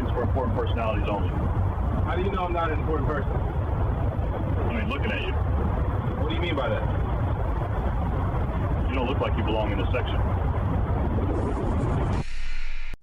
It's for important personalities only. How do you know I'm not an important person? I mean, looking at you, What do you mean by that? you don't look like you belong in this section.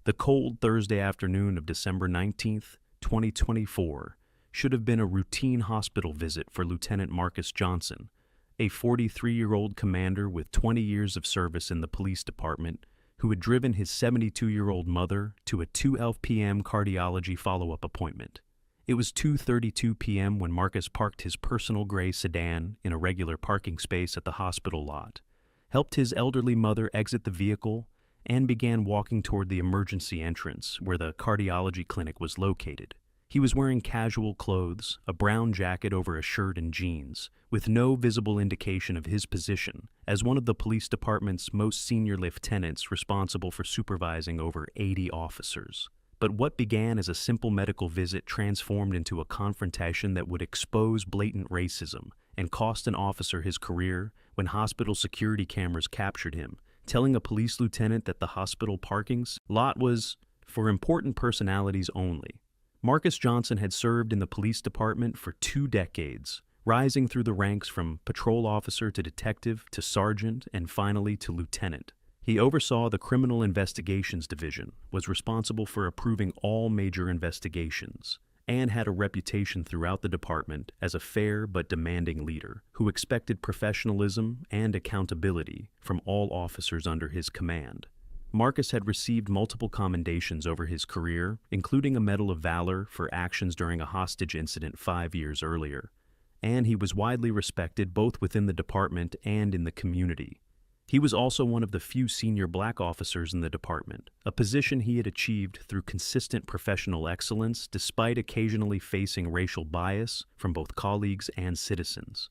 The cold Thursday afternoon of December 19th, 2024, should have been a routine hospital visit for Lieutenant Marcus Johnson, a 43-year-old commander with 20 years of service in the police department who had driven his 72-year-old mother to a 2 p.m. cardiology follow-up appointment. It was 2:32 p.m. when Marcus parked his personal gray sedan in a regular parking space at the hospital lot, helped his elderly mother exit the vehicle, and began walking toward the emergency entrance where the cardiology clinic was located. He was wearing casual clothes, a brown jacket over a shirt and jeans, with no visible indication of his position as one of the police department's most senior lieutenants responsible for supervising over 80 officers. But what began as a simple medical visit transformed into a confrontation that would expose blatant racism and cost an officer his career when hospital security cameras captured him, telling a police lieutenant that the hospital parking lot was for important personalities only. Marcus Johnson had served in the police department for 2 decades, rising through the ranks from patrol officer to detective to sergeant and finally to lieutenant. He oversaw the Criminal Investigations Division, was responsible for approving all major investigations, and had a reputation throughout the department as a fair but demanding leader who expected professionalism and accountability from all officers under his command. Marcus had received multiple commendations over his career, including a Medal of Valor for actions during a hostage incident 5 years earlier, and he was widely respected both within the department and in the community. He was also one of the few senior black officers in the department, a position he had achieved through consistent professional excellence despite occasionally facing racial bias from both colleagues and citizens.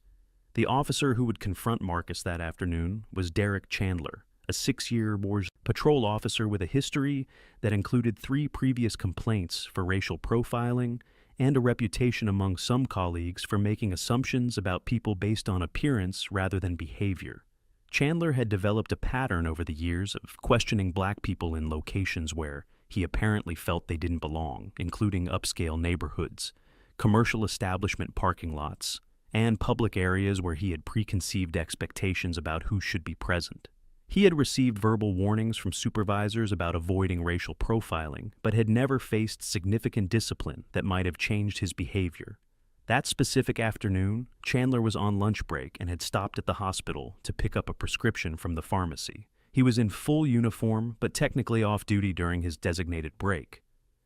The officer who would confront Marcus that afternoon was Derek Chandler, a 6-year patrol officer with a history that included 3 previous complaints for racial profiling and a reputation among some colleagues for making assumptions about people based on appearance rather than behavior. Chandler had developed a pattern over the years of questioning black people in locations where he apparently felt they didn't belong, including upscale neighborhoods, commercial establishment parking lots, and public areas where he had preconceived expectations about who should be present. He had received verbal warnings from supervisors about avoiding racial profiling, but had never faced significant discipline that might have changed his behavior. That specific afternoon, Chandler was on lunch break and had stopped at the hospital to pick up a prescription from the pharmacy. He was in full uniform, but technically off duty during his designated break.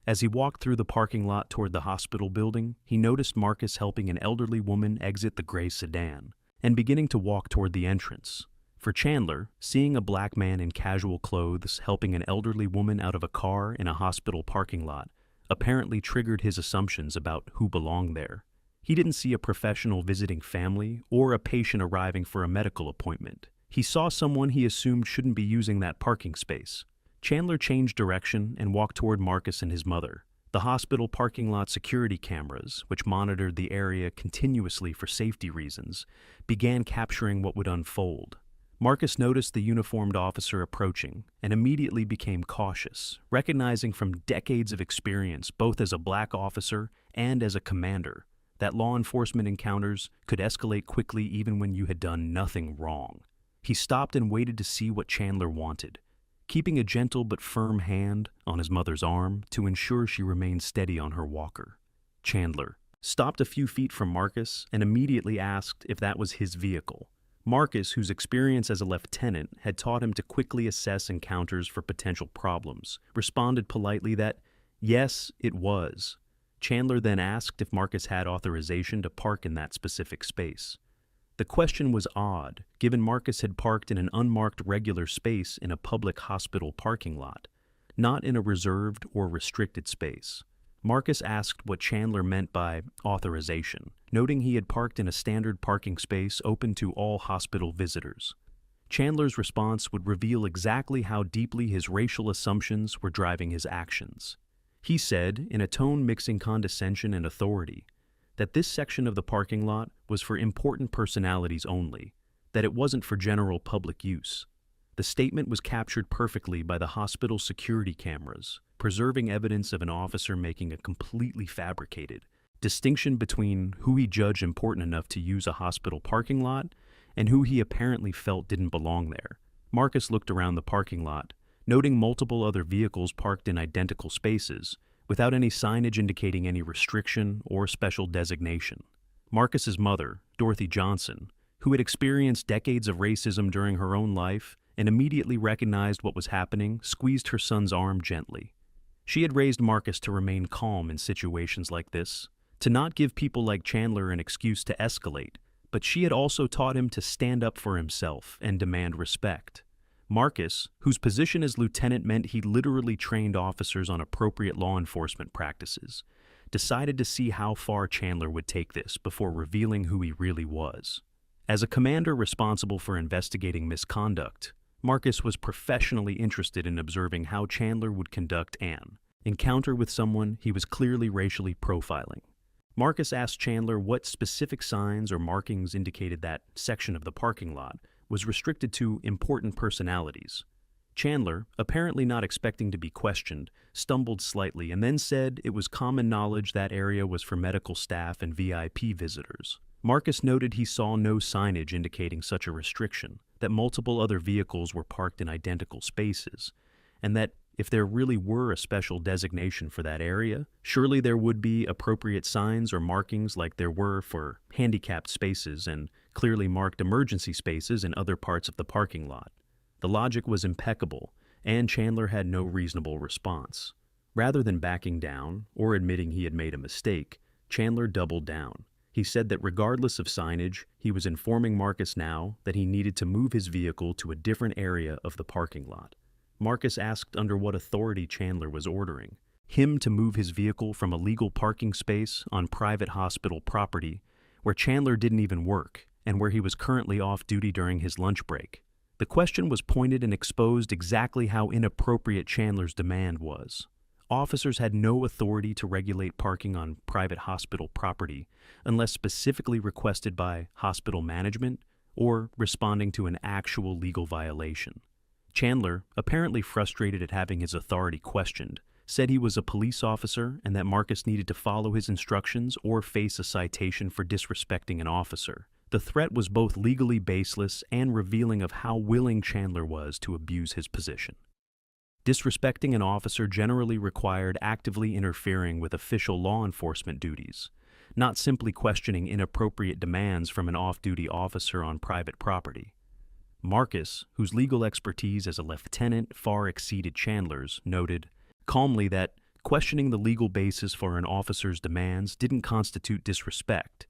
As he walked through the parking lot toward the hospital building, he noticed Marcus helping an elderly woman exit the gray sedan and beginning to walk toward the entrance. For Chandler, seeing a black man in casual clothes helping an elderly woman out of a car in a hospital parking lot apparently triggered his assumptions about who belonged there. He didn't see a professional visiting family or a patient arriving for a medical appointment. He saw someone he assumed shouldn't be using that parking space. Chandler changed direction and walked toward Marcus and his mother. The hospital parking lot security cameras, which monitored the area continuously for safety reasons, began capturing what would unfold. Marcus noticed the uniformed officer approaching and immediately became cautious, recognizing from decades of experience, both as a black officer and as a commander, that law enforcement encounters could escalate quickly even when you had done nothing wrong. He stopped and waited to see what Chandler wanted, keeping a gentle but firm hand on his mother's arm to ensure she remained steady on her walker. Chandler stopped a few feet from Marcus and immediately asked if that was his vehicle. Marcus, whose experience as a lieutenant had taught him to quickly assess encounters for potential problems, responded politely that, yes, it was. Chandler then asked if Marcus had authorization to park in that specific space. The question was odd, given Marcus had parked in an unmarked regular space in a public hospital parking lot, not in a reserved or restricted space. Marcus asked what Chandler meant by authorization, noting he had parked in a standard parking space open to all hospital visitors. Chandler's response would reveal exactly how deeply his racial assumptions were driving his actions. He said, in a tone mixing condescension and authority, that this section of the parking lot was for important personalities only, that it wasn't for general public use. The statement was captured perfectly by the hospital security cameras, preserving evidence of an officer making a completely fabricated distinction between who he judged important enough to use a hospital parking lot and who he apparently felt didn't belong there. Marcus looked around the parking lot, noting multiple other vehicles parked in identical spaces, without any signage indicating any restriction or special designation. Marcus's mother, Dorothy Johnson, who had experienced decades of racism during her own life and immediately recognized what was happening, squeezed her son's arm gently. She had raised Marcus to remain calm in situations like this, to not give people like Chandler an excuse to escalate, but she had also taught him to stand up for himself and demand respect. Marcus, whose position as lieutenant meant he literally trained officers on appropriate law enforcement practices, decided to see how far Chandler would take this before revealing who he really was. As a commander responsible for investigating misconduct, Marcus was professionally interested in observing how Chandler would conduct an encounter with someone he was clearly racially profiling. Marcus asked Chandler what specific signs or markings indicated that section of the parking lot was restricted to important personalities. Chandler, apparently not expecting to be questioned, stumbled slightly and then said it was common knowledge that area was for medical staff and VIP visitors. Marcus noted he saw no signage indicating such a restriction, that multiple other vehicles were parked in identical spaces, and that if there really were a special designation for that area, surely there would be appropriate signs or markings like there were for handicapped spaces and clearly marked emergency spaces in other parts of the parking lot. The logic was impeccable, and Chandler had no reasonable response. Rather than backing down or admitting he had made a mistake, Chandler doubled down. He said that regardless of signage, he was informing Marcus now that he needed to move his vehicle to a different area of the parking lot. Marcus asked under what authority Chandler was ordering him to move his vehicle from a legal parking space on private hospital property where Chandler didn't even work and where he was currently off duty during his lunch break. The question was pointed and exposed exactly how inappropriate Chandler's demand was. Officers had no authority to regulate parking on private hospital property unless specifically requested by hospital management or responding to an actual legal violation. Chandler, apparently frustrated at having his authority questioned, said he was a police officer and that Marcus needed to follow his instructions or face a citation for disrespecting an officer. The threat was both legally baseless and revealing of how willing Chandler was to abuse his position. Disrespecting an officer generally required actively interfering with official law enforcement duties, not simply questioning inappropriate demands from an off-duty officer on private property. Marcus, whose legal expertise as a lieutenant far exceeded Chandler's, noted calmly that questioning the legal basis for an officer's demands didn't constitute disrespect,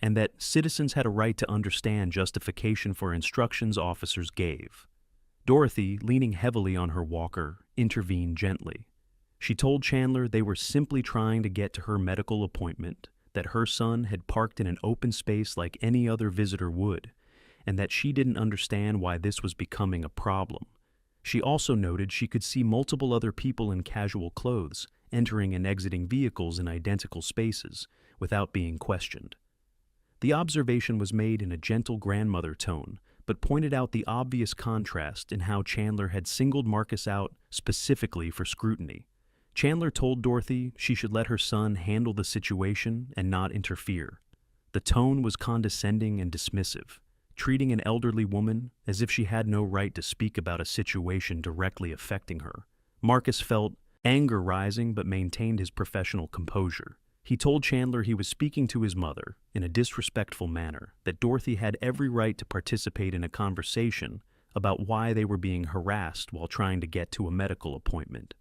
and that citizens had a right to understand justification for instructions officers gave. Dorothy, leaning heavily on her walker, intervened gently. She told Chandler they were simply trying to get to her medical appointment, that her son had parked in an open space like any other visitor would, and that she didn't understand why this was becoming a problem. She also noted she could see multiple other people in casual clothes entering and exiting vehicles in identical spaces without being questioned. The observation was made in a gentle grandmother tone, but pointed out the obvious contrast in how Chandler had singled Marcus out specifically for scrutiny. Chandler told Dorothy she should let her son handle the situation and not interfere. The tone was condescending and dismissive, treating an elderly woman as if she had no right to speak about a situation directly affecting her. Marcus felt anger rising but maintained his professional composure. He told Chandler he was speaking to his mother in a disrespectful manner, that Dorothy had every right to participate in a conversation about why they were being harassed while trying to get to a medical appointment,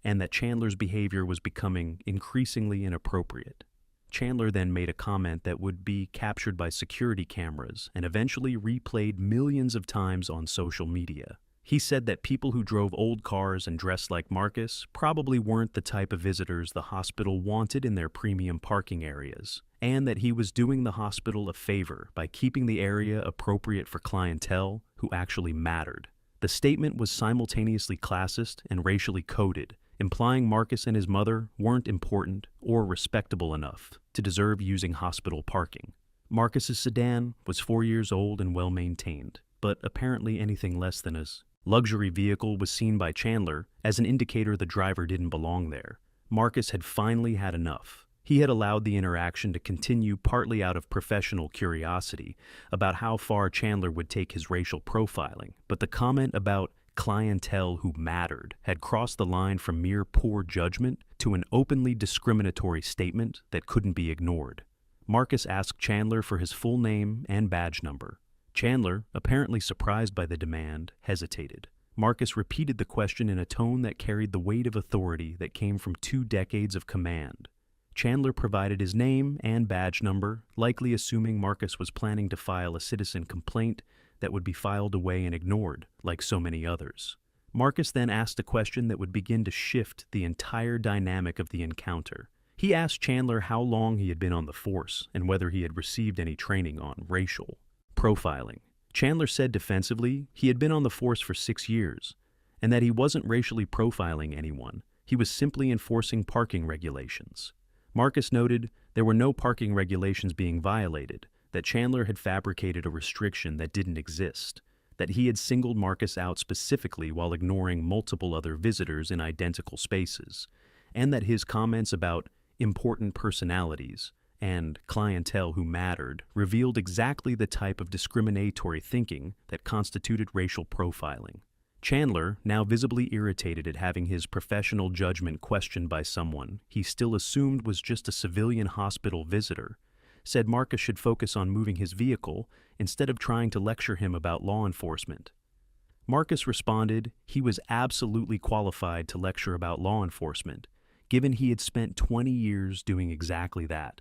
and that Chandler's behavior was becoming increasingly inappropriate. Chandler then made a comment that would be captured by security cameras and eventually replayed millions of times on social media. He said that people who drove old cars and dressed like Marcus probably weren't the type of visitors the hospital wanted in their premium parking areas, and that he was doing the hospital a favor by keeping the area appropriate for clientele who actually mattered. The statement was simultaneously classist and racially coded, implying Marcus and his mother weren't important or respectable enough to deserve using hospital parking. Marcus's sedan was 4 years old and well-maintained, but apparently anything less than as Luxury vehicle was seen by Chandler as an indicator the driver didn't belong there. Marcus had finally had enough. He had allowed the interaction to continue partly out of professional curiosity about how far Chandler would take his racial profiling, but the comment about clientele who mattered had crossed the line from mere poor judgment to an openly discriminatory statement that couldn't be ignored. Marcus asked Chandler for his full name and badge number. Chandler, apparently surprised by the demand, hesitated. Marcus repeated the question in a tone that carried the weight of authority that came from 2 decades of command. Chandler provided his name and badge number, likely assuming Marcus was planning to file a citizen complaint that would be filed away and ignored, like so many others. Marcus then asked a question that would begin to shift the entire dynamic of the encounter. He asked Chandler how long he had been on the force and whether he had received any training on racial profiling. Chandler said defensively he had been on the force for 6 years, and that he wasn't racially profiling anyone. He was simply enforcing parking regulations. Marcus noted there were no parking regulations being violated, that Chandler had fabricated a restriction that didn't exist, that he had singled Marcus out specifically while ignoring multiple other visitors in identical spaces, and that his comments about important personalities and clientele who mattered revealed exactly the type of discriminatory thinking that constituted racial profiling. Chandler, now visibly irritated at having his professional judgment questioned by someone he still assumed was just a civilian hospital visitor, said Marcus should focus on moving his vehicle instead of trying to lecture him about law enforcement. Marcus responded he was absolutely qualified to lecture about law enforcement, given he had spent 20 years doing exactly that.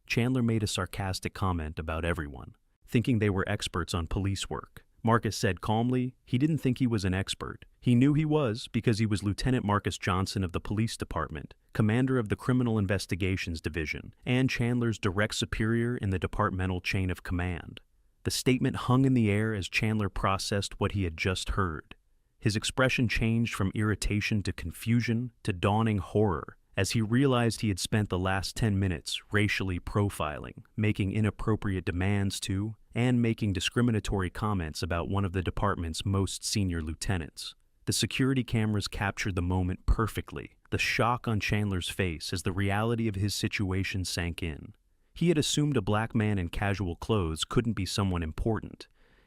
Chandler made a sarcastic comment about everyone, thinking they were experts on police work. Marcus said calmly he didn't think he was an expert. He knew he was because he was Lieutenant Marcus Johnson of the police department, commander of the Criminal Investigations Division, and Chandler's direct superior in the departmental chain of command. The statement hung in the air as Chandler processed what he had just heard. His expression changed from irritation to confusion to dawning horror as he realized he had spent the last 10 minutes racially profiling, making inappropriate demands to, and making discriminatory comments about one of the department's most senior lieutenants. The security cameras captured the moment perfectly, the shock on Chandler's face as the reality of his situation sank in. He had assumed a black man in casual clothes couldn't be someone important,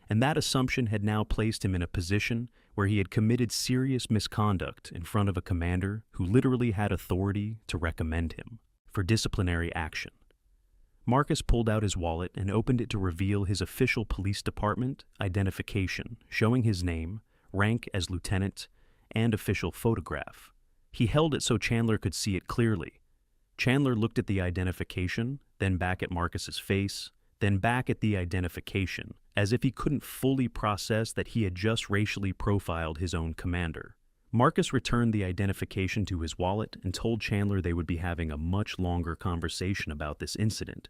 and that assumption had now placed him in a position where he had committed serious misconduct in front of a commander who literally had authority to recommend him for disciplinary action. Marcus pulled out his wallet and opened it to reveal his official police department identification, showing his name, rank as lieutenant, and official photograph. He held it so Chandler could see it clearly. Chandler looked at the identification, then back at Marcus's face, then back at the identification, as if he couldn't fully process that he had just racially profiled his own commander. Marcus returned the identification to his wallet and told Chandler they would be having a much longer conversation about this incident,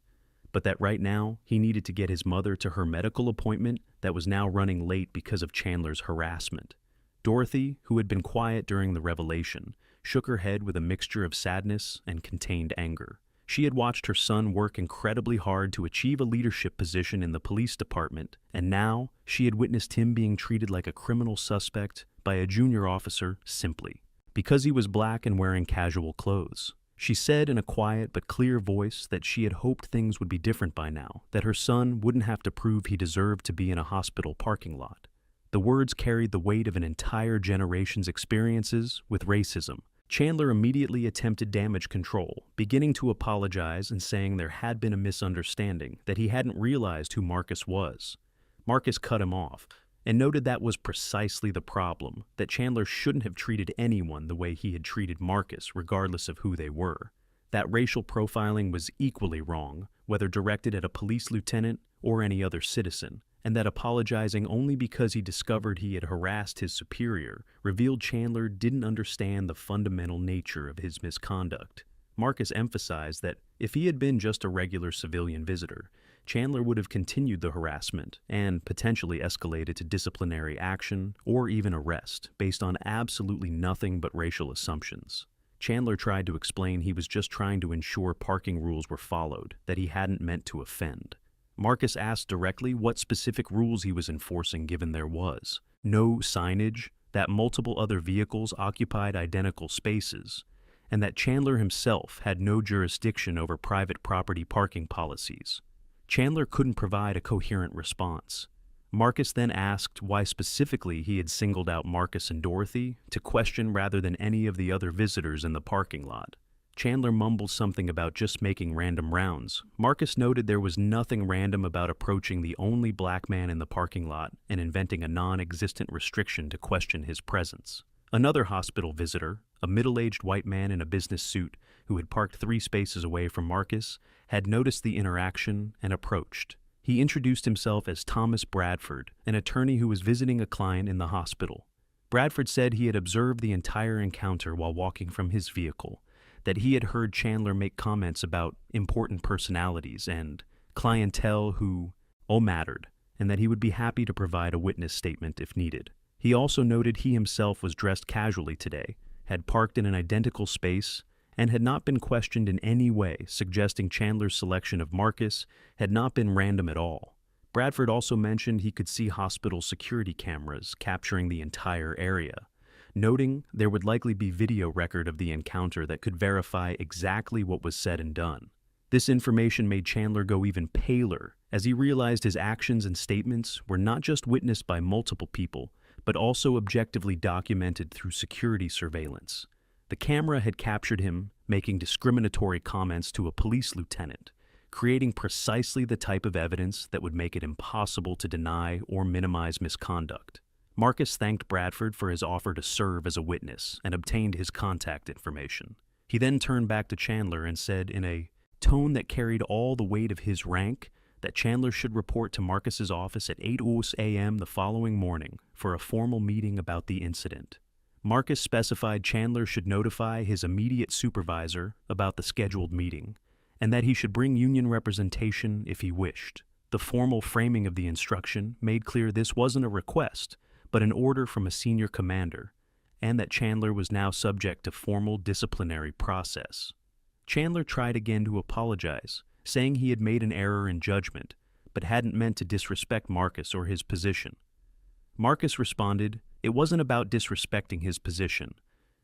but that right now he needed to get his mother to her medical appointment that was now running late because of Chandler's harassment. Dorothy, who had been quiet during the revelation, shook her head with a mixture of sadness and contained anger. She had watched her son work incredibly hard to achieve a leadership position in the police department, and now she had witnessed him being treated like a criminal suspect by a junior officer simply because he was black and wearing casual clothes. She said in a quiet but clear voice that she had hoped things would be different by now, that her son wouldn't have to prove he deserved to be in a hospital parking lot. The words carried the weight of an entire generation's experiences with racism. Chandler immediately attempted damage control, beginning to apologize and saying there had been a misunderstanding, that he hadn't realized who Marcus was. Marcus cut him off and noted that was precisely the problem, that Chandler shouldn't have treated anyone the way he had treated Marcus, regardless of who they were. That racial profiling was equally wrong, whether directed at a police lieutenant or any other citizen, and that apologizing only because he discovered he had harassed his superior revealed Chandler didn't understand the fundamental nature of his misconduct. Marcus emphasized that if he had been just a regular civilian visitor, Chandler would have continued the harassment and potentially escalated to disciplinary action or even arrest based on absolutely nothing but racial assumptions. Chandler tried to explain he was just trying to ensure parking rules were followed, that he hadn't meant to offend. Marcus asked directly what specific rules he was enforcing given there was. no signage, that multiple other vehicles occupied identical spaces, and that Chandler himself had no jurisdiction over private property parking policies. Chandler couldn't provide a coherent response. Marcus then asked why specifically he had singled out Marcus and Dorothy to question rather than any of the other visitors in the parking lot. Chandler mumbled something about just making random rounds. Marcus noted there was nothing random about approaching the only black man in the parking lot and inventing a non-existent restriction to question his presence. Another hospital visitor, a middle-aged white man in a business suit who had parked 3 spaces away from Marcus, had noticed the interaction and approached. He introduced himself as Thomas Bradford, an attorney who was visiting a client in the hospital. Bradford said he had observed the entire encounter while walking from his vehicle, that he had heard Chandler make comments about important personalities and clientele who all mattered, and that he would be happy to provide a witness statement if needed. He also noted he himself was dressed casually today, had parked in an identical space, and had not been questioned in any way, suggesting Chandler's selection of Marcus had not been random at all. Bradford also mentioned he could see hospital security cameras capturing the entire area, noting there would likely be video record of the encounter that could verify exactly what was said and done. This information made Chandler go even paler as he realized his actions and statements were not just witnessed by multiple people, but also objectively documented through security surveillance. The camera had captured him making discriminatory comments to a police lieutenant, creating precisely the type of evidence that would make it impossible to deny or minimize misconduct. Marcus thanked Bradford for his offer to serve as a witness and obtained his contact information. He then turned back to Chandler and said in a tone that carried all the weight of his rank that Chandler should report to Marcus's office at 8 a.m. the following morning for a formal meeting about the incident. Marcus specified Chandler should notify his immediate supervisor about the scheduled meeting, and that he should bring union representation if he wished. The formal framing of the instruction made clear this wasn't a request, but an order from a senior commander, and that Chandler was now subject to formal disciplinary process. Chandler tried again to apologize, saying he had made an error in judgment, but hadn't meant to disrespect Marcus or his position. Marcus responded, it wasn't about disrespecting his position.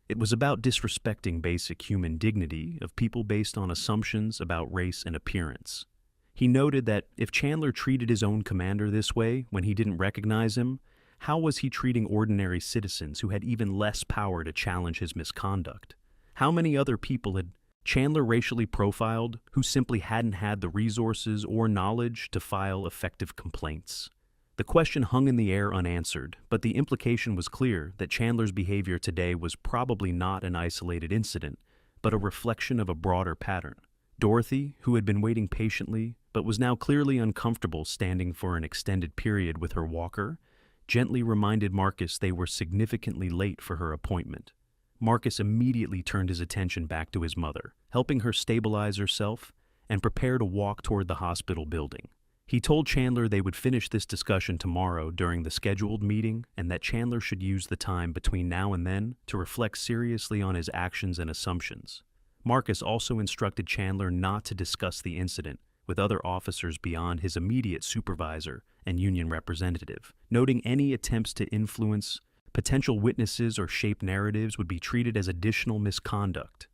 It was about disrespecting basic human dignity of people based on assumptions about race and appearance. He noted that if Chandler treated his own commander this way when he didn't recognize him, how was he treating ordinary citizens who had even less power to challenge his misconduct? How many other people had Chandler racially profiled who simply hadn't had the resources or knowledge to file effective complaints? The question hung in the air unanswered, but the implication was clear that Chandler's behavior today was probably not an isolated incident, but a reflection of a broader pattern. Dorothy, who had been waiting patiently but was now clearly uncomfortable standing for an extended period with her walker, gently reminded Marcus they were significantly late for her appointment. Marcus immediately turned his attention back to his mother, helping her stabilize herself and prepare to walk toward the hospital building. He told Chandler they would finish this discussion tomorrow during the scheduled meeting and that Chandler should use the time between now and then to reflect seriously on his actions and assumptions. Marcus also instructed Chandler not to discuss the incident with other officers beyond his immediate supervisor and union representative, noting any attempts to influence potential witnesses or shape narratives would be treated as additional misconduct.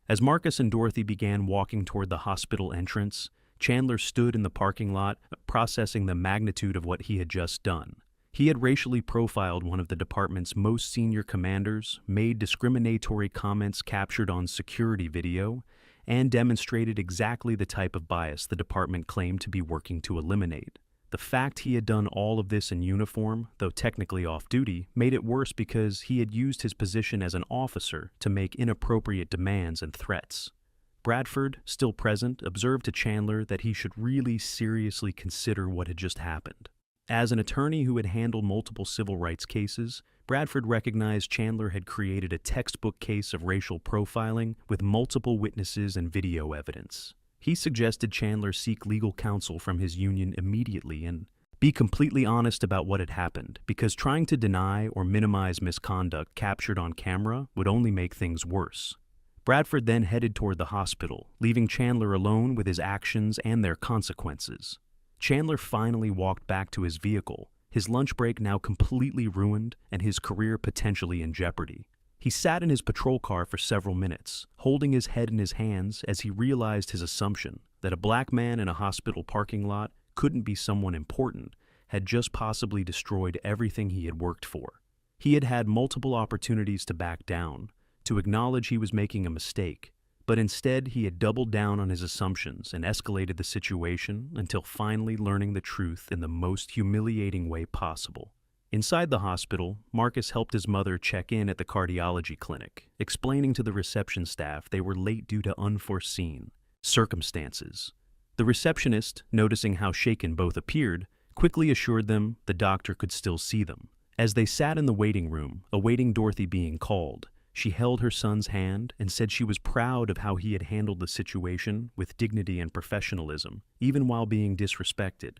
As Marcus and Dorothy began walking toward the hospital entrance, Chandler stood in the parking lot, processing the magnitude of what he had just done. He had racially profiled one of the department's most senior commanders, made discriminatory comments captured on security video, and demonstrated exactly the type of bias the department claimed to be working to eliminate. The fact he had done all of this in uniform, though technically off-duty, made it worse because he had used his position as an officer to make inappropriate demands and threats. Bradford, still present, observed to Chandler that he should really seriously consider what had just happened. As an attorney who had handled multiple civil rights cases, Bradford recognized Chandler had created a textbook case of racial profiling with multiple witnesses and video evidence. He suggested Chandler seek legal counsel from his union immediately and be completely honest about what had happened, because trying to deny or minimize misconduct captured on camera would only make things worse. Bradford then headed toward the hospital, leaving Chandler alone with his actions and their consequences. Chandler finally walked back to his vehicle, his lunch break now completely ruined and his career potentially in jeopardy. He sat in his patrol car for several minutes, holding his head in his hands as he realized his assumption that a black man in a hospital parking lot couldn't be someone important had just possibly destroyed everything he had worked for. He had had multiple opportunities to back down, to acknowledge he was making a mistake, but instead he had doubled down on his assumptions and escalated the situation until finally learning the truth in the most humiliating way possible. Inside the hospital, Marcus helped his mother check in at the cardiology clinic, explaining to the reception staff they were late due to unforeseen circumstances. The receptionist, noticing how shaken both appeared, quickly assured them the doctor could still see them. As they sat in the waiting room, awaiting Dorothy being called, she held her son's hand and said she was proud of how he had handled the situation with dignity and professionalism, even while being disrespected.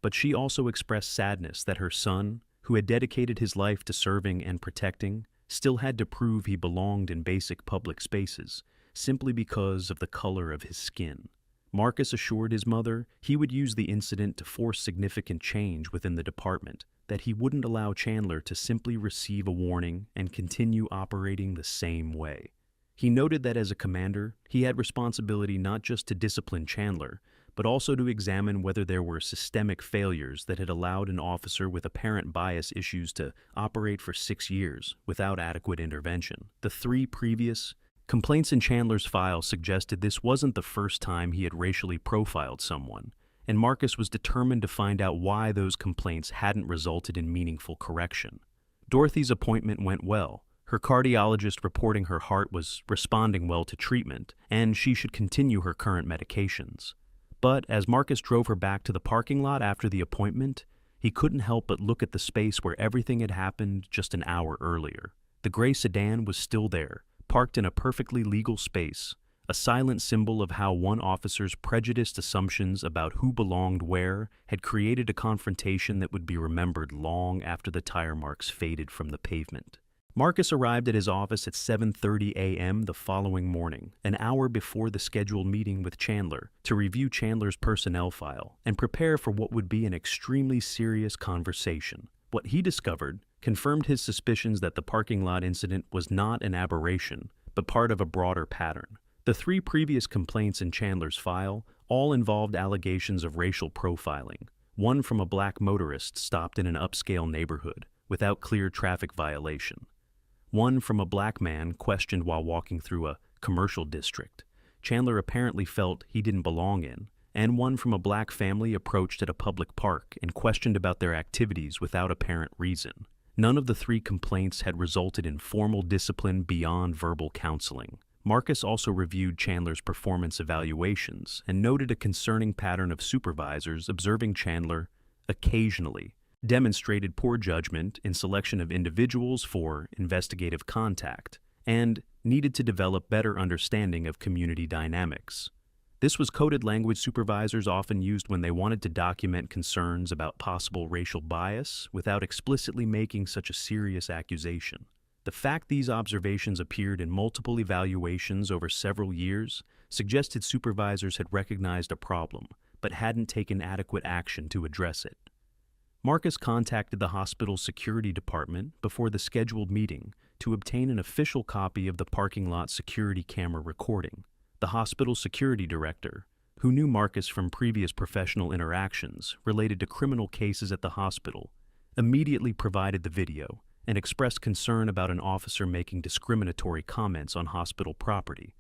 But she also expressed sadness that her son, who had dedicated his life to serving and protecting, still had to prove he belonged in basic public spaces, simply because of the color of his skin. Marcus assured his mother he would use the incident to force significant change within the department, that he wouldn't allow Chandler to simply receive a warning and continue operating the same way. He noted that as a commander, he had responsibility not just to discipline Chandler, but also to examine whether there were systemic failures that had allowed an officer with apparent bias issues to operate for 6 years without adequate intervention. The 3 previous complaints in Chandler's file suggested this wasn't the first time he had racially profiled someone, and Marcus was determined to find out why those complaints hadn't resulted in meaningful correction. Dorothy's appointment went well, her cardiologist reporting her heart was responding well to treatment, and she should continue her current medications. But as Marcus drove her back to the parking lot after the appointment, he couldn't help but look at the space where everything had happened just an hour earlier. The gray sedan was still there, parked in a perfectly legal space, a silent symbol of how one officer's prejudiced assumptions about who belonged where had created a confrontation that would be remembered long after the tire marks faded from the pavement. Marcus arrived at his office at 7:30 a.m. the following morning, an hour before the scheduled meeting with Chandler, to review Chandler's personnel file and prepare for what would be an extremely serious conversation. What he discovered confirmed his suspicions that the parking lot incident was not an aberration, but part of a broader pattern. The 3 previous complaints in Chandler's file all involved allegations of racial profiling, one from a black motorist stopped in an upscale neighborhood without clear traffic violation, one from a black man questioned while walking through a commercial district Chandler apparently felt he didn't belong in, and one from a black family approached at a public park and questioned about their activities without apparent reason. None of the 3 complaints had resulted in formal discipline beyond verbal counseling. Marcus also reviewed Chandler's performance evaluations and noted a concerning pattern of supervisors observing Chandler occasionally demonstrated poor judgment in selection of individuals for investigative contact and needed to develop better understanding of community dynamics. This was coded language supervisors often used when they wanted to document concerns about possible racial bias without explicitly making such a serious accusation. The fact these observations appeared in multiple evaluations over several years suggested supervisors had recognized a problem, but hadn't taken adequate action to address it. Marcus contacted the hospital's security department before the scheduled meeting to obtain an official copy of the parking lot security camera recording. The hospital security director, who knew Marcus from previous professional interactions related to criminal cases at the hospital, immediately provided the video and expressed concern about an officer making discriminatory comments on hospital property.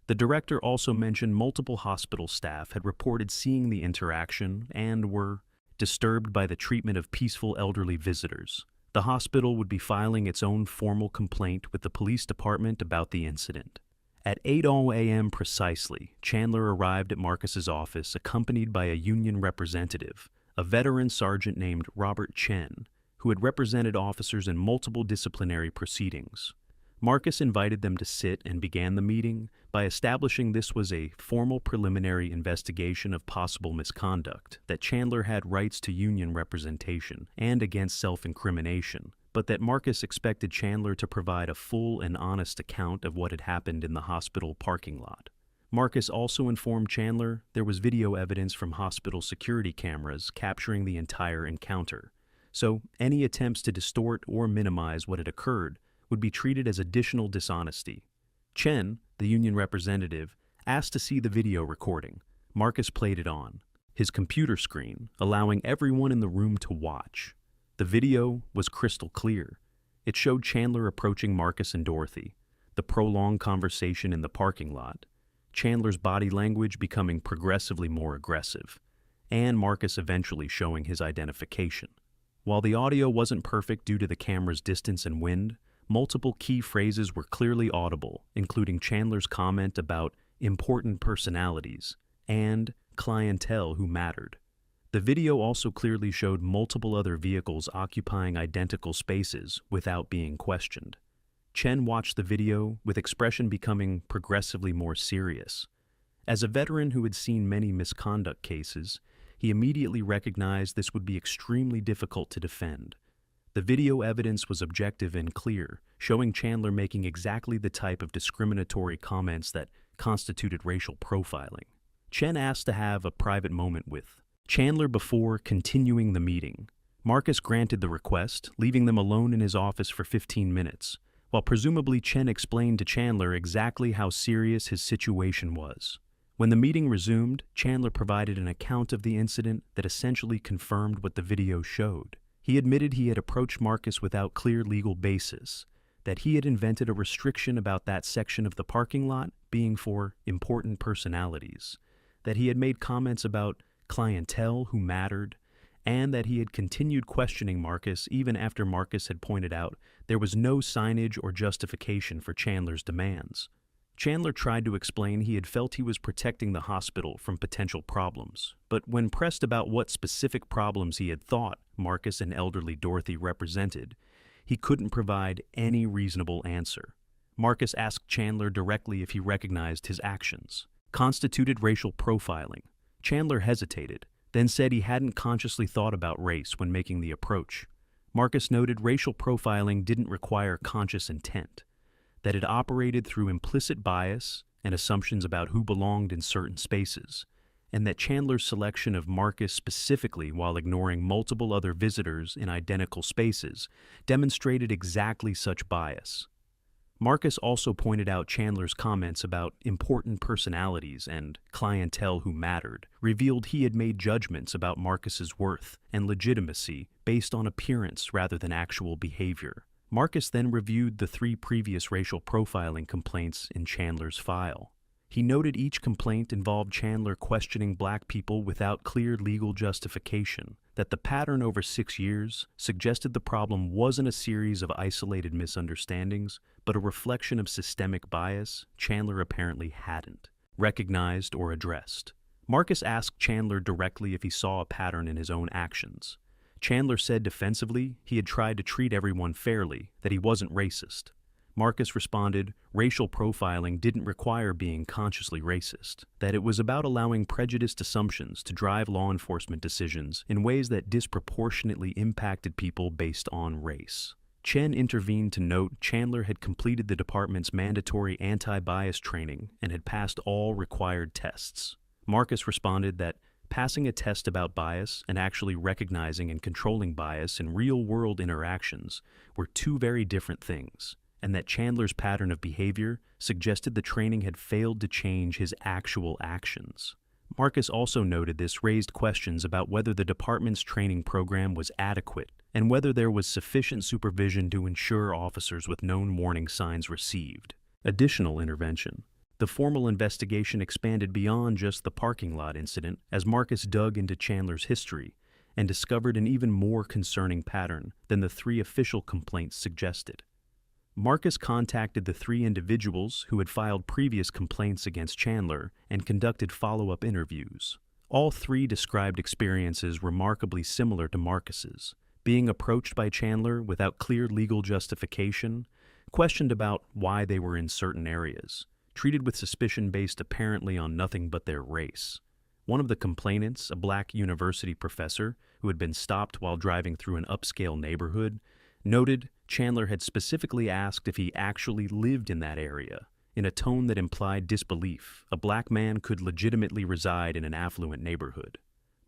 The director also mentioned multiple hospital staff had reported seeing the interaction and were disturbed by the treatment of peaceful elderly visitors. The hospital would be filing its own formal complaint with the police department about the incident. At 8 a.m. precisely, Chandler arrived at Marcus's office accompanied by a union representative, a veteran sergeant named Robert Chen, who had represented officers in multiple disciplinary proceedings. Marcus invited them to sit and began the meeting by establishing this was a formal preliminary investigation of possible misconduct, that Chandler had rights to union representation and against self-incrimination, but that Marcus expected Chandler to provide a full and honest account of what had happened in the hospital parking lot. Marcus also informed Chandler there was video evidence from hospital security cameras capturing the entire encounter, so any attempts to distort or minimize what had occurred would be treated as additional dishonesty. Chen, the union representative, asked to see the video recording. Marcus played it on his computer screen, allowing everyone in the room to watch. The video was crystal clear. It showed Chandler approaching Marcus and Dorothy, the prolonged conversation in the parking lot, Chandler's body language becoming progressively more aggressive, and Marcus eventually showing his identification. While the audio wasn't perfect due to the camera's distance and wind, multiple key phrases were clearly audible, including Chandler's comment about important personalities and clientele who mattered. The video also clearly showed multiple other vehicles occupying identical spaces without being questioned. Chen watched the video with expression becoming progressively more serious. As a veteran who had seen many misconduct cases, he immediately recognized this would be extremely difficult to defend. The video evidence was objective and clear, showing Chandler making exactly the type of discriminatory comments that constituted racial profiling. Chen asked to have a private moment with Chandler before continuing the meeting. Marcus granted the request, leaving them alone in his office for 15 minutes, while presumably Chen explained to Chandler exactly how serious his situation was. When the meeting resumed, Chandler provided an account of the incident that essentially confirmed what the video showed. He admitted he had approached Marcus without clear legal basis, that he had invented a restriction about that section of the parking lot being for important personalities, that he had made comments about clientele who mattered, and that he had continued questioning Marcus even after Marcus had pointed out there was no signage or justification for Chandler's demands. Chandler tried to explain he had felt he was protecting the hospital from potential problems, but when pressed about what specific problems he had thought Marcus and elderly Dorothy represented, he couldn't provide any reasonable answer. Marcus asked Chandler directly if he recognized his actions constituted racial profiling. Chandler hesitated, then said he hadn't consciously thought about race when making the approach. Marcus noted racial profiling didn't require conscious intent, that it operated through implicit bias and assumptions about who belonged in certain spaces, and that Chandler's selection of Marcus specifically while ignoring multiple other visitors in identical spaces demonstrated exactly such bias. Marcus also pointed out Chandler's comments about important personalities and clientele who mattered, revealed he had made judgments about Marcus's worth and legitimacy based on appearance rather than actual behavior. Marcus then reviewed the 3 previous racial profiling complaints in Chandler's file. He noted each complaint involved Chandler questioning black people without clear legal justification, that the pattern over 6 years suggested the problem wasn't a series of isolated misunderstandings, but a reflection of systemic bias Chandler apparently hadn't recognized or addressed. Marcus asked Chandler directly if he saw a pattern in his own actions. Chandler said defensively he had tried to treat everyone fairly, that he wasn't racist. Marcus responded racial profiling didn't require being consciously racist, that it was about allowing prejudiced assumptions to drive law enforcement decisions in ways that disproportionately impacted people based on race. Chen intervened to note Chandler had completed the department's mandatory anti-bias training and had passed all required tests. Marcus responded that passing a test about bias and actually recognizing and controlling bias in real-world interactions were 2 very different things, and that Chandler's pattern of behavior suggested the training had failed to change his actual actions. Marcus also noted this raised questions about whether the department's training program was adequate and whether there was sufficient supervision to ensure officers with known warning signs received additional intervention. The formal investigation expanded beyond just the parking lot incident as Marcus dug into Chandler's history and discovered an even more concerning pattern than the 3 official complaints suggested. Marcus contacted the 3 individuals who had filed previous complaints against Chandler and conducted follow-up interviews. All 3 described experiences remarkably similar to Marcus's, being approached by Chandler without clear legal justification, questioned about why they were in certain areas, treated with suspicion based apparently on nothing but their race. One of the complainants, a black university professor who had been stopped while driving through an upscale neighborhood, noted Chandler had specifically asked if he actually lived in that area, in a tone that implied disbelief a black man could legitimately reside in an affluent neighborhood.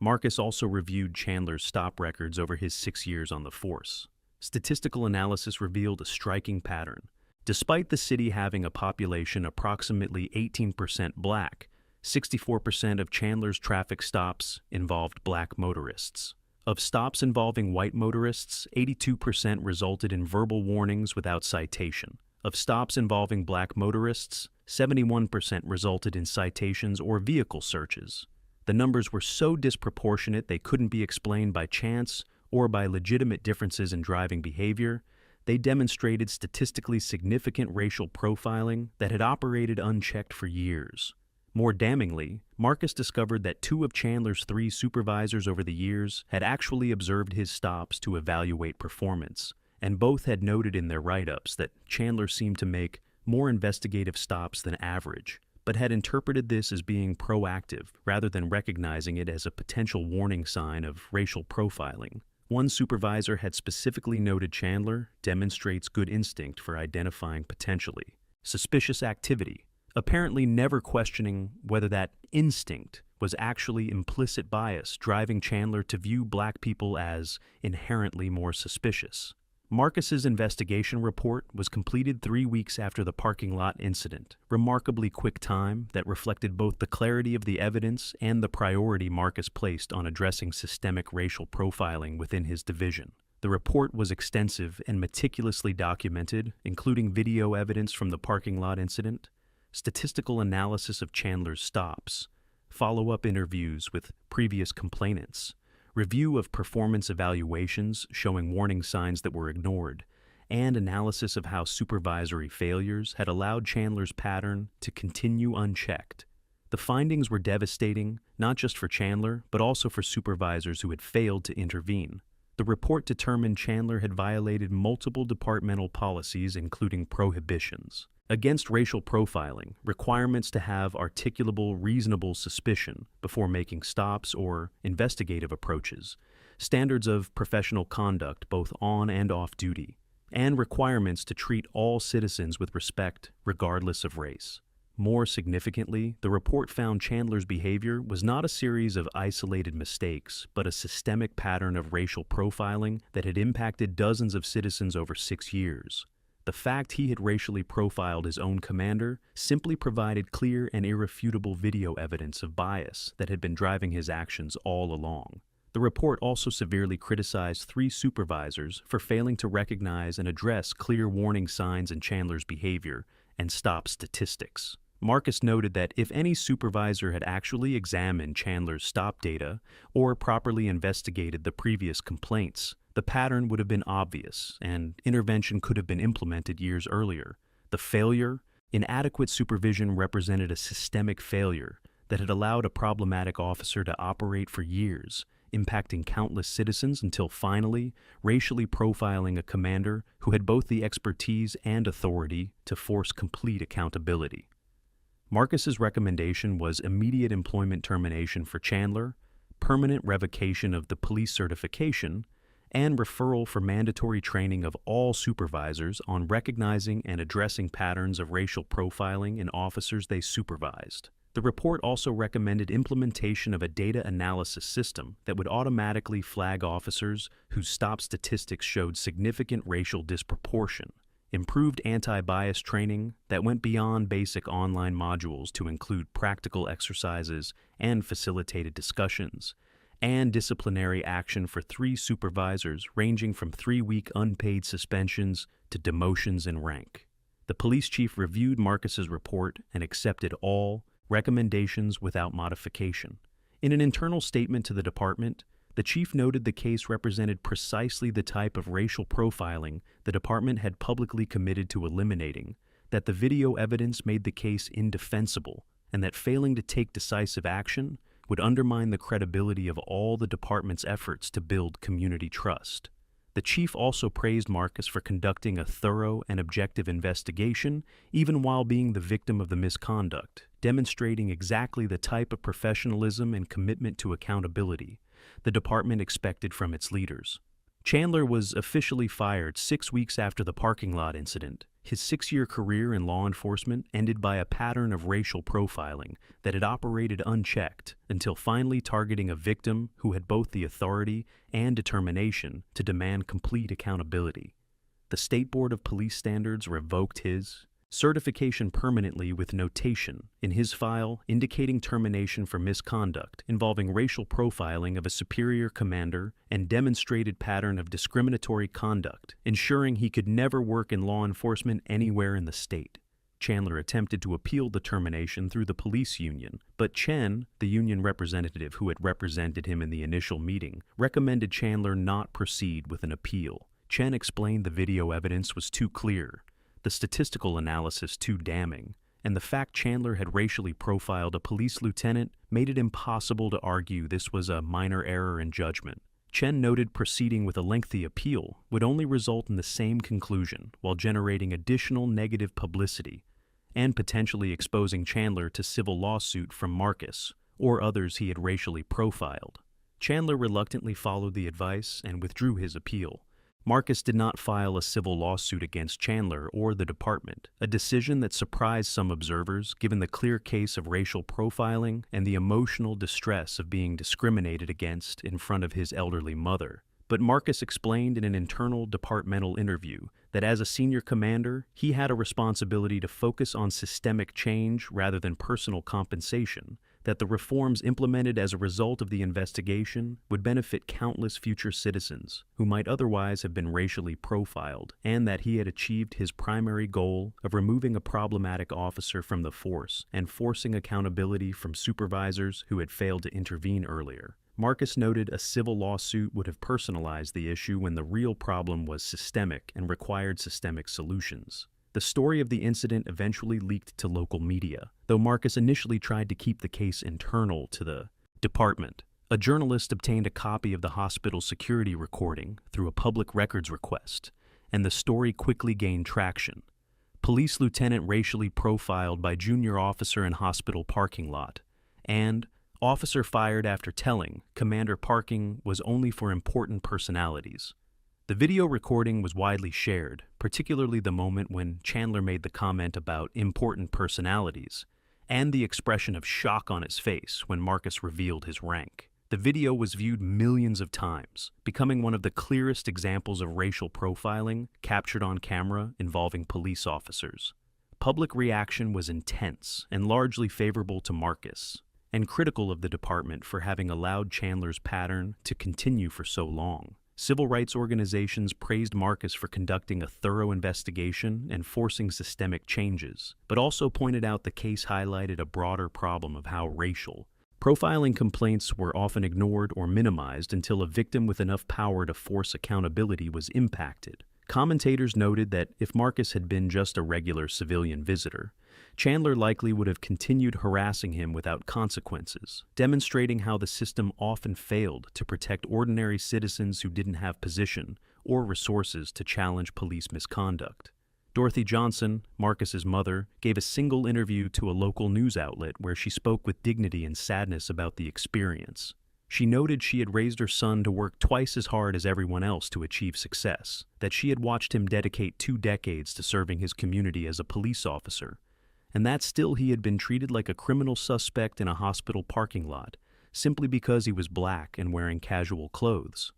Marcus also reviewed Chandler's stop records over his 6 years on the force. Statistical analysis revealed a striking pattern. Despite the city having a population approximately 18% black, 64% of Chandler's traffic stops involved black motorists. Of stops involving white motorists, 82% resulted in verbal warnings without citation. Of stops involving black motorists, 71% resulted in citations or vehicle searches. The numbers were so disproportionate they couldn't be explained by chance or by legitimate differences in driving behavior. They demonstrated statistically significant racial profiling that had operated unchecked for years. More damningly, Marcus discovered that 2 of Chandler's 3 supervisors over the years had actually observed his stops to evaluate performance, and both had noted in their write-ups that Chandler seemed to make more investigative stops than average, but had interpreted this as being proactive rather than recognizing it as a potential warning sign of racial profiling. One supervisor had specifically noted Chandler demonstrates good instinct for identifying potentially suspicious activity, apparently never questioning whether that instinct was actually implicit bias driving Chandler to view black people as inherently more suspicious. Marcus's investigation report was completed 3 weeks after the parking lot incident, remarkably quick time that reflected both the clarity of the evidence and the priority Marcus placed on addressing systemic racial profiling within his division. The report was extensive and meticulously documented, including video evidence from the parking lot incident, statistical analysis of Chandler's stops, follow-up interviews with previous complainants, review of performance evaluations showing warning signs that were ignored, and analysis of how supervisory failures had allowed Chandler's pattern to continue unchecked. The findings were devastating, not just for Chandler, but also for supervisors who had failed to intervene. The report determined Chandler had violated multiple departmental policies, including prohibitions against racial profiling, requirements to have articulable, reasonable suspicion before making stops or investigative approaches, standards of professional conduct both on and off duty, and requirements to treat all citizens with respect regardless of race. More significantly, the report found Chandler's behavior was not a series of isolated mistakes, but a systemic pattern of racial profiling that had impacted dozens of citizens over 6 years. The fact he had racially profiled his own commander simply provided clear and irrefutable video evidence of bias that had been driving his actions all along. The report also severely criticized 3 supervisors for failing to recognize and address clear warning signs in Chandler's behavior and stop statistics. Marcus noted that if any supervisor had actually examined Chandler's stop data or properly investigated the previous complaints, the pattern would have been obvious and intervention could have been implemented years earlier. The failure, inadequate supervision represented a systemic failure that had allowed a problematic officer to operate for years, impacting countless citizens until finally racially profiling a commander who had both the expertise and authority to force complete accountability. Marcus's recommendation was immediate employment termination for Chandler, permanent revocation of the police certification, and referral for mandatory training of all supervisors on recognizing and addressing patterns of racial profiling in officers they supervised. The report also recommended implementation of a data analysis system that would automatically flag officers whose stop statistics showed significant racial disproportion, improved anti-bias training that went beyond basic online modules to include practical exercises and facilitated discussions, and disciplinary action for 3 supervisors ranging from 3-week unpaid suspensions to demotions in rank. The police chief reviewed Marcus's report and accepted all recommendations without modification. In an internal statement to the department, the chief noted the case represented precisely the type of racial profiling the department had publicly committed to eliminating, that the video evidence made the case indefensible, and that failing to take decisive action would undermine the credibility of all the department's efforts to build community trust. The chief also praised Marcus for conducting a thorough and objective investigation, even while being the victim of the misconduct, demonstrating exactly the type of professionalism and commitment to accountability the department expected from its leaders. Chandler was officially fired 6 weeks after the parking lot incident. His 6-year career in law enforcement ended by a pattern of racial profiling that had operated unchecked until finally targeting a victim who had both the authority and determination to demand complete accountability. The State Board of Police Standards revoked his certification permanently with notation in his file indicating termination for misconduct involving racial profiling of a superior commander and demonstrated pattern of discriminatory conduct, ensuring he could never work in law enforcement anywhere in the state. Chandler attempted to appeal the termination through the police union, but Chen, the union representative who had represented him in the initial meeting, recommended Chandler not proceed with an appeal. Chen explained the video evidence was too clear, the statistical analysis too damning, and the fact Chandler had racially profiled a police lieutenant made it impossible to argue this was a minor error in judgment. Chen noted proceeding with a lengthy appeal would only result in the same conclusion while generating additional negative publicity and potentially exposing Chandler to civil lawsuit from Marcus or others he had racially profiled. Chandler reluctantly followed the advice and withdrew his appeal. Marcus did not file a civil lawsuit against Chandler or the department, a decision that surprised some observers given the clear case of racial profiling and the emotional distress of being discriminated against in front of his elderly mother. But Marcus explained in an internal departmental interview that as a senior commander, he had a responsibility to focus on systemic change rather than personal compensation, that the reforms implemented as a result of the investigation would benefit countless future citizens who might otherwise have been racially profiled, and that he had achieved his primary goal of removing a problematic officer from the force and forcing accountability from supervisors who had failed to intervene earlier. Marcus noted a civil lawsuit would have personalized the issue when the real problem was systemic and required systemic solutions. The story of the incident eventually leaked to local media, though Marcus initially tried to keep the case internal to the department. A journalist obtained a copy of the hospital security recording through a public records request, and the story quickly gained traction. Police lieutenant racially profiled by junior officer in hospital parking lot, and officer fired after telling commander parking was only for important personalities. The video recording was widely shared, particularly the moment when Chandler made the comment about important personalities, and the expression of shock on his face when Marcus revealed his rank. The video was viewed millions of times, becoming one of the clearest examples of racial profiling captured on camera involving police officers. Public reaction was intense and largely favorable to Marcus, and critical of the department for having allowed Chandler's pattern to continue for so long. Civil rights organizations praised Marcus for conducting a thorough investigation and forcing systemic changes, but also pointed out the case highlighted a broader problem of how racial profiling complaints were often ignored or minimized until a victim with enough power to force accountability was impacted. Commentators noted that if Marcus had been just a regular civilian visitor, Chandler likely would have continued harassing him without consequences, demonstrating how the system often failed to protect ordinary citizens who didn't have position or resources to challenge police misconduct. Dorothy Johnson, Marcus's mother, gave a single interview to a local news outlet where she spoke with dignity and sadness about the experience. She noted she had raised her son to work twice as hard as everyone else to achieve success, that she had watched him dedicate 2 decades to serving his community as a police officer, and that still he had been treated like a criminal suspect in a hospital parking lot, simply because he was black and wearing casual clothes.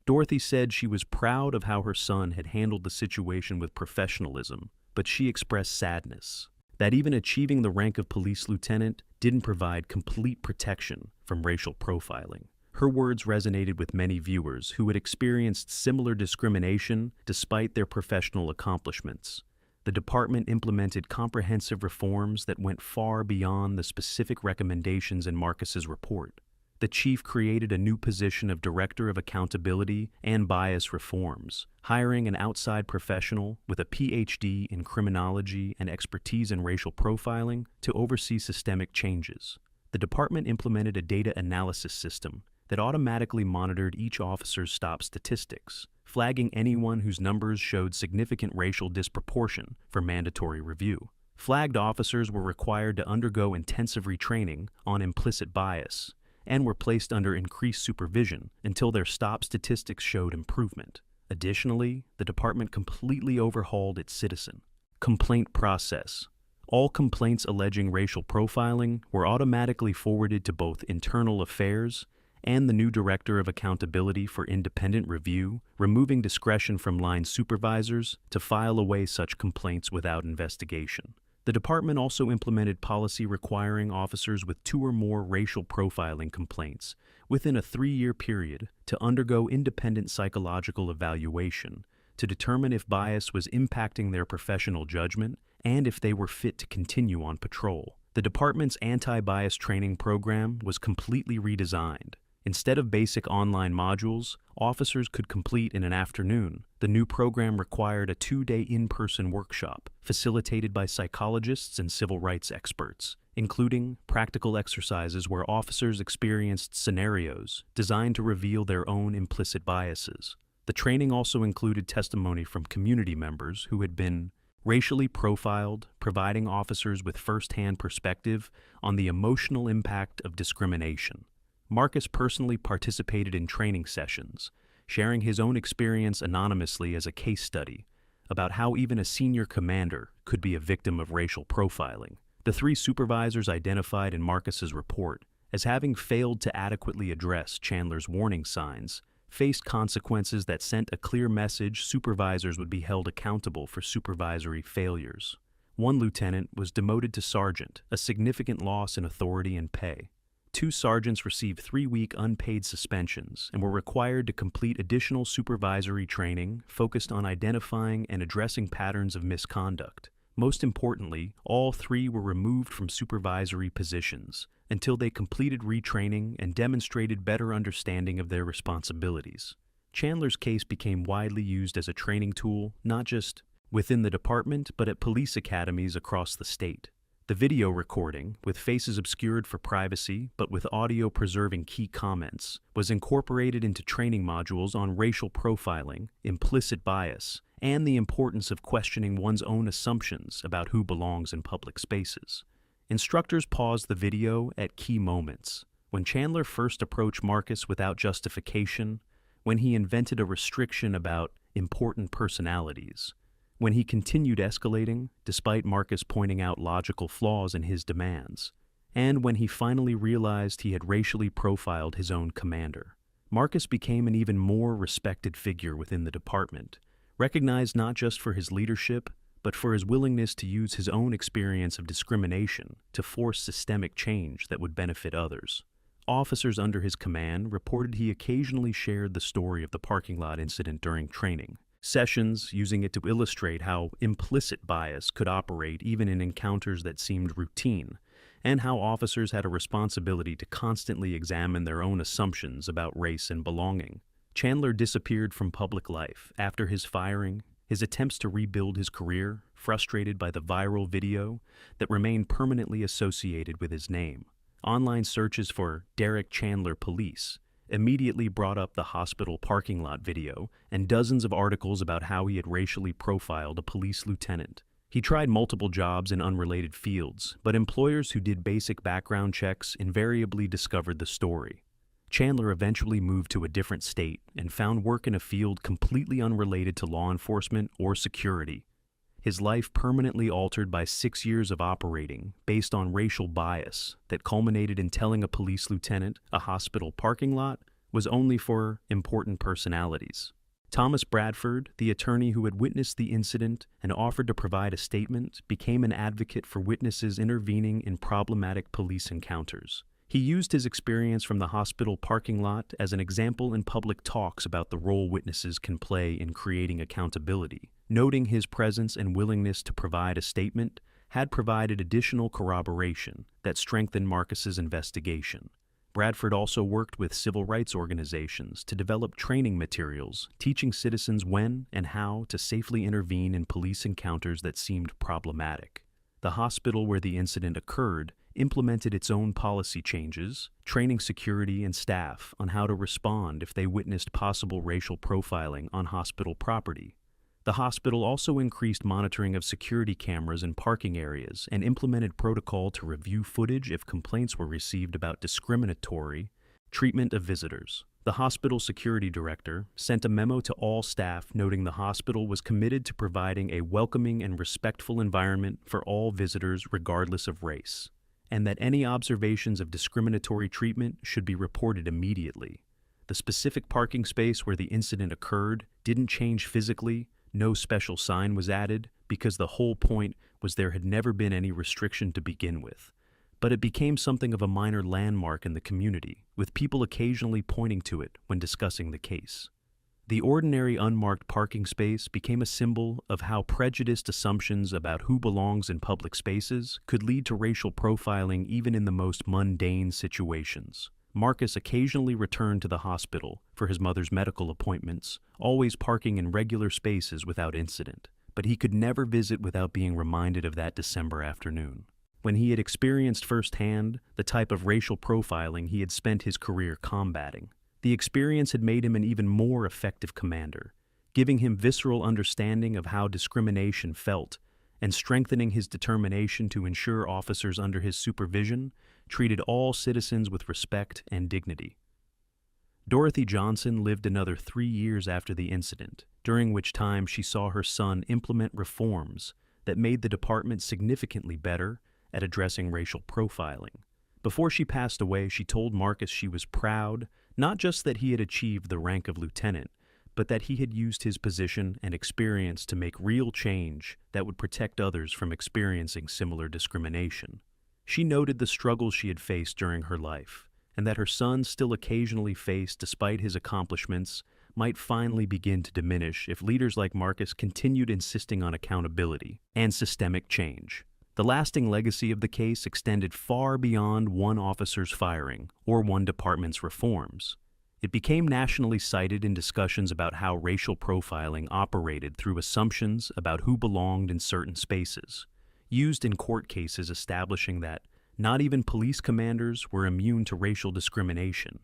Dorothy said she was proud of how her son had handled the situation with professionalism, but she expressed sadness that even achieving the rank of police lieutenant didn't provide complete protection from racial profiling. Her words resonated with many viewers who had experienced similar discrimination despite their professional accomplishments. The department implemented comprehensive reforms that went far beyond the specific recommendations in Marcus's report. The chief created a new position of Director of Accountability and Bias Reforms, hiring an outside professional with a PhD in criminology and expertise in racial profiling to oversee systemic changes. The department implemented a data analysis system that automatically monitored each officer's stop statistics, flagging anyone whose numbers showed significant racial disproportion for mandatory review. Flagged officers were required to undergo intensive retraining on implicit bias and were placed under increased supervision until their stop statistics showed improvement. Additionally, the department completely overhauled its citizen complaint process. All complaints alleging racial profiling were automatically forwarded to both Internal Affairs and the new Director of Accountability for Independent Review, removing discretion from line supervisors to file away such complaints without investigation. The department also implemented policy requiring officers with 2 or more racial profiling complaints within a 3-year period to undergo independent psychological evaluation to determine if bias was impacting their professional judgment and if they were fit to continue on patrol. The department's anti-bias training program was completely redesigned. Instead of basic online modules officers could complete in an afternoon, the new program required a 2-day in-person workshop facilitated by psychologists and civil rights experts, including practical exercises where officers experienced scenarios designed to reveal their own implicit biases. The training also included testimony from community members who had been racially profiled, providing officers with first-hand perspective on the emotional impact of discrimination. Marcus personally participated in training sessions, sharing his own experience anonymously as a case study about how even a senior commander could be a victim of racial profiling. The 3 supervisors identified in Marcus's report as having failed to adequately address Chandler's warning signs faced consequences that sent a clear message supervisors would be held accountable for supervisory failures. One lieutenant was demoted to sergeant, a significant loss in authority and pay. 2 sergeants received 3-week unpaid suspensions and were required to complete additional supervisory training focused on identifying and addressing patterns of misconduct. Most importantly, all 3 were removed from supervisory positions until they completed retraining and demonstrated better understanding of their responsibilities. Chandler's case became widely used as a training tool, not just within the department, but at police academies across the state. The video recording, with faces obscured for privacy but with audio preserving key comments, was incorporated into training modules on racial profiling, implicit bias, and the importance of questioning one's own assumptions about who belongs in public spaces. Instructors paused the video at key moments. When Chandler first approached Marcus without justification, when he invented a restriction about important personalities, when he continued escalating despite Marcus pointing out logical flaws in his demands, and when he finally realized he had racially profiled his own commander. Marcus became an even more respected figure within the department, recognized not just for his leadership, but for his willingness to use his own experience of discrimination to force systemic change that would benefit others. Officers under his command reported he occasionally shared the story of the parking lot incident during training sessions, using it to illustrate how implicit bias could operate even in encounters that seemed routine, and how officers had a responsibility to constantly examine their own assumptions about race and belonging. Chandler disappeared from public life after his firing, his attempts to rebuild his career, frustrated by the viral video that remained permanently associated with his name. Online searches for Derek Chandler Police immediately brought up the hospital parking lot video and dozens of articles about how he had racially profiled a police lieutenant. He tried multiple jobs in unrelated fields, but employers who did basic background checks invariably discovered the story. Chandler eventually moved to a different state and found work in a field completely unrelated to law enforcement or security. His life permanently altered by 6 years of operating based on racial bias that culminated in telling a police lieutenant a hospital parking lot was only for important personalities. Thomas Bradford, the attorney who had witnessed the incident and offered to provide a statement, became an advocate for witnesses intervening in problematic police encounters. He used his experience from the hospital parking lot as an example in public talks about the role witnesses can play in creating accountability, noting his presence and willingness to provide a statement had provided additional corroboration that strengthened Marcus's investigation. Bradford also worked with civil rights organizations to develop training materials teaching citizens when and how to safely intervene in police encounters that seemed problematic. The hospital where the incident occurred implemented its own policy changes, training security and staff on how to respond if they witnessed possible racial profiling on hospital property. The hospital also increased monitoring of security cameras in parking areas and implemented protocol to review footage if complaints were received about discriminatory Treatment of visitors. The hospital security director sent a memo to all staff noting the hospital was committed to providing a welcoming and respectful environment for all visitors regardless of race, and that any observations of discriminatory treatment should be reported immediately. The specific parking space where the incident occurred didn't change physically, no special sign was added, because the whole point was there had never been any restriction to begin with. But it became something of a minor landmark in the community, with people occasionally pointing to it when discussing the case. The ordinary unmarked parking space became a symbol of how prejudiced assumptions about who belongs in public spaces could lead to racial profiling even in the most mundane situations. Marcus occasionally returned to the hospital for his mother's medical appointments, always parking in regular spaces without incident, but he could never visit without being reminded of that December afternoon, when he had experienced firsthand the type of racial profiling he had spent his career combating. The experience had made him an even more effective commander, giving him visceral understanding of how discrimination felt and strengthening his determination to ensure officers under his supervision treated all citizens with respect and dignity. Dorothy Johnson lived another 3 years after the incident, during which time she saw her son implement reforms that made the department significantly better at addressing racial profiling. Before she passed away, she told Marcus she was proud, not just that he had achieved the rank of lieutenant, but that he had used his position and experience to make real change that would protect others from experiencing similar discrimination. She noted the struggles she had faced during her life, and that her son still occasionally faced despite his accomplishments might finally begin to diminish if leaders like Marcus continued insisting on accountability and systemic change. The lasting legacy of the case extended far beyond one officer's firing or one department's reforms. It became nationally cited in discussions about how racial profiling operated through assumptions about who belonged in certain spaces, used in court cases establishing that not even police commanders were immune to racial discrimination,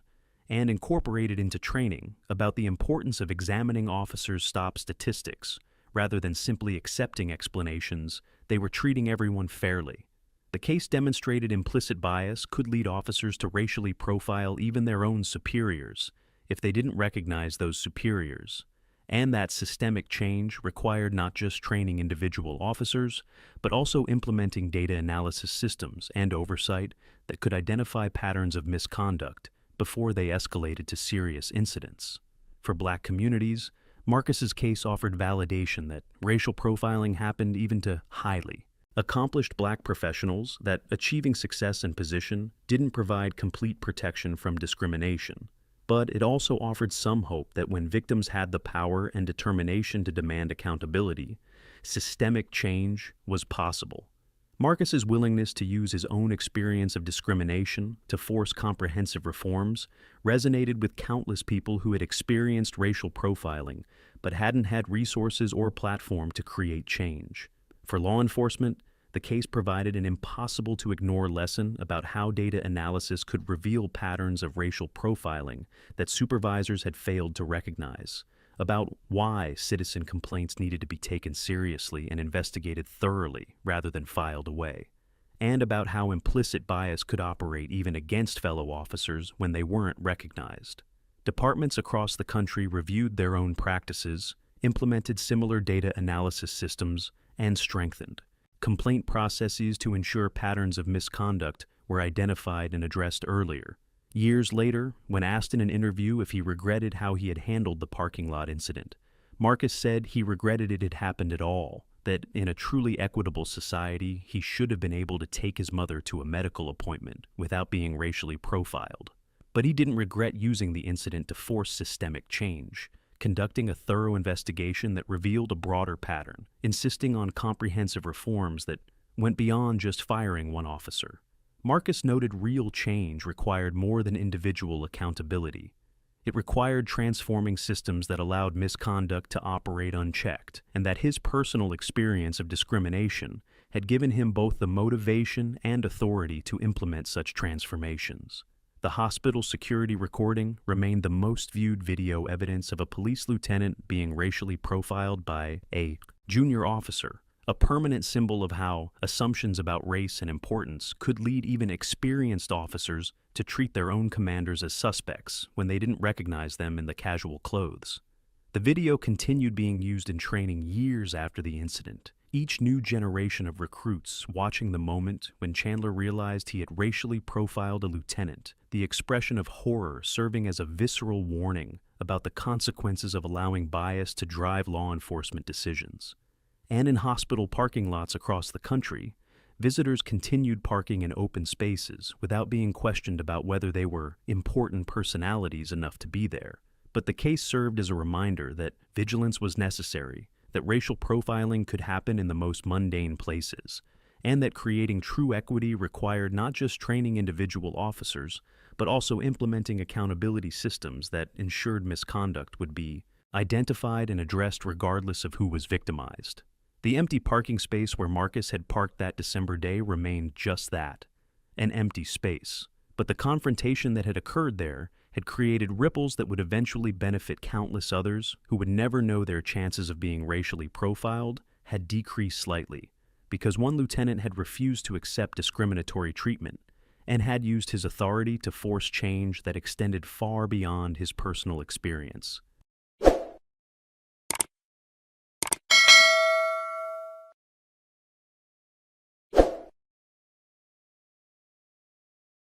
and incorporated into training about the importance of examining officers' stop statistics rather than simply accepting explanations. They were treating everyone fairly. The case demonstrated implicit bias could lead officers to racially profile even their own superiors if they didn't recognize those superiors, and that systemic change required not just training individual officers, but also implementing data analysis systems and oversight that could identify patterns of misconduct before they escalated to serious incidents. For Black communities, Marcus's case offered validation that racial profiling happened even to highly accomplished Black professionals, that achieving success and position didn't provide complete protection from discrimination. But it also offered some hope that when victims had the power and determination to demand accountability, systemic change was possible. Marcus's willingness to use his own experience of discrimination to force comprehensive reforms resonated with countless people who had experienced racial profiling but hadn't had resources or platform to create change. For law enforcement, the case provided an impossible-to-ignore lesson about how data analysis could reveal patterns of racial profiling that supervisors had failed to recognize, about why citizen complaints needed to be taken seriously and investigated thoroughly rather than filed away, and about how implicit bias could operate even against fellow officers when they weren't recognized. Departments across the country reviewed their own practices, implemented similar data analysis systems, and strengthened complaint processes to ensure patterns of misconduct were identified and addressed earlier. Years later, when asked in an interview if he regretted how he had handled the parking lot incident, Marcus said he regretted it had happened at all, that in a truly equitable society, he should have been able to take his mother to a medical appointment without being racially profiled. But he didn't regret using the incident to force systemic change, conducting a thorough investigation that revealed a broader pattern, insisting on comprehensive reforms that went beyond just firing one officer. Marcus noted real change required more than individual accountability. It required transforming systems that allowed misconduct to operate unchecked, and that his personal experience of discrimination had given him both the motivation and authority to implement such transformations. The hospital security recording remained the most viewed video evidence of a police lieutenant being racially profiled by a junior officer, a permanent symbol of how assumptions about race and importance could lead even experienced officers to treat their own commanders as suspects when they didn't recognize them in the casual clothes. The video continued being used in training years after the incident, each new generation of recruits watching the moment when Chandler realized he had racially profiled a lieutenant, the expression of horror serving as a visceral warning about the consequences of allowing bias to drive law enforcement decisions. And in hospital parking lots across the country, visitors continued parking in open spaces without being questioned about whether they were important personalities enough to be there. But the case served as a reminder that vigilance was necessary, that racial profiling could happen in the most mundane places, and that creating true equity required not just training individual officers, but also implementing accountability systems that ensured misconduct would be identified and addressed regardless of who was victimized. The empty parking space where Marcus had parked that December day remained just that, an empty space. But the confrontation that had occurred there had created ripples that would eventually benefit countless others who would never know their chances of being racially profiled had decreased slightly, because one lieutenant had refused to accept discriminatory treatment and had used his authority to force change that extended far beyond his personal experience.